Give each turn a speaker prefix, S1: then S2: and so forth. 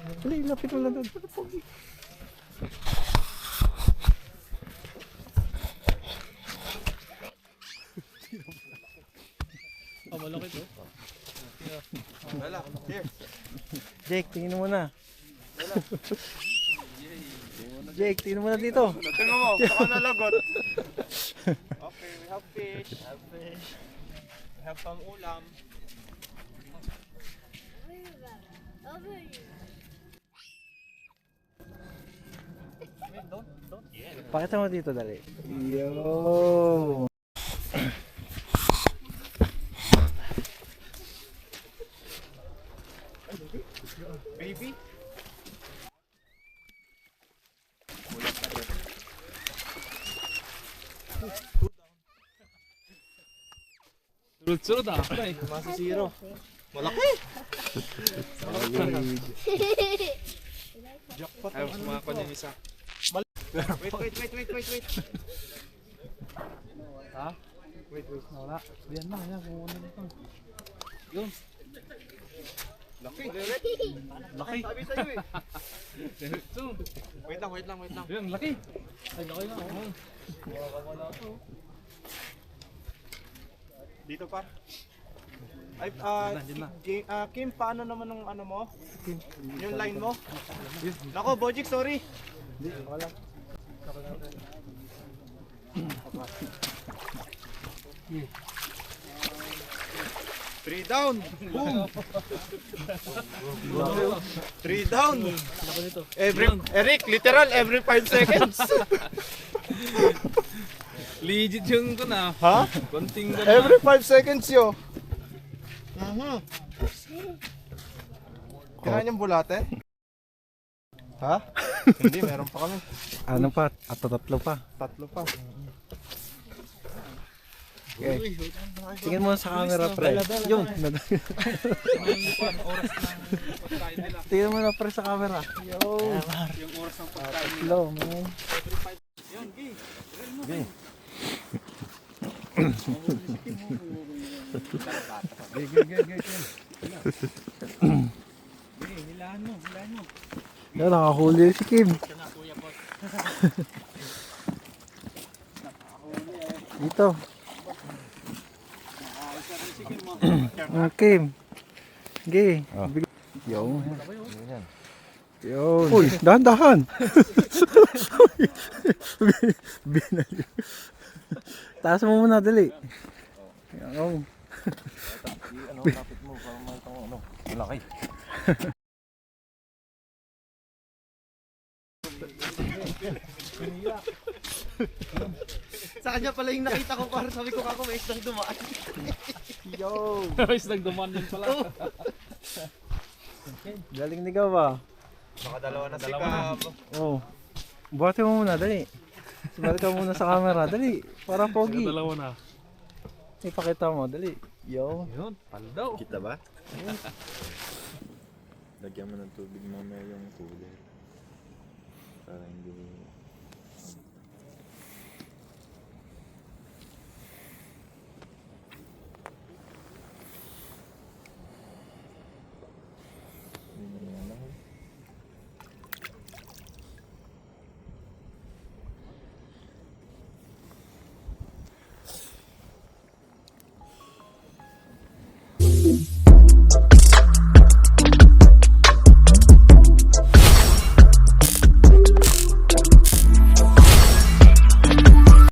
S1: Dali, lapit mo lang doon.
S2: Malaki to.
S3: Wala, here.
S1: Jake, tingin mo na. Jake, tingin mo na dito.
S3: Tingnan mo, baka nalagot. Okay, we have fish. We have pang ulam.
S1: Pakita mo dito, dali. Yo!
S3: Baby?
S2: Sunod-sunod ah.
S3: Masa zero. Malaki! Jackpot. Ayaw, sumakon yung isa. Wait.
S2: Ha? Wait. Nawala. Yan na. Kung ano nito. Yun.
S3: Laki.
S2: Laki.
S3: Sabi sa'yo eh.
S2: So,
S3: Wait lang.
S2: yun, laki. Ay, laki na. Wala to.
S3: Dito par. Ay,
S2: Diyan na.
S3: Kim, paano naman ang ano mo? Yung line mo? Nako, Bojik, sorry.
S1: Hindi, wala.
S3: 3 down. Boom. 3 down. Eric, literal every 5 seconds.
S2: Legit yung ko na.
S3: Ha?
S2: Konting
S3: Every 5 seconds yo. Kinain yung bulate? Ha? Hindi, meron pa kami.
S1: Ano pa? Tatlo pa.
S3: Tatlo pa.
S1: Okay. Tingin mo sa camera, pre. Yung.
S2: oras ng pagkain nila.
S1: Tingin mo na, pre, sa camera. Yo!
S2: Yung oras ng pagkain nila.
S1: Hello, man.
S2: Yun, Gi. Hilahan mo.
S1: Yan, nakahuli si Kim. Dito. Kim. Gi. Yo. Yo. Uy, dahan-dahan. Binali. Taas mo muna, dali. Yo.
S3: Ano, lapit mo para makita mo, ano, malaki. Sa kanya pala yung nakita ko, para sabi ko kako may isang dumaan.
S1: Yo.
S2: Guys, nagduman yun pala.
S1: Galing ni Gawa.
S3: Nakadalawa na si Gab.
S1: Oh. Buhati mo muna, dali. Sumali ka muna sa camera, dali. Para pogi.
S2: Dalawa na.
S1: Ipakita mo, dali. Yo.
S2: Yun, paldaw.
S3: Kita ba? Lagyan mo ng tubig mamaya yung cooler. Para hindi...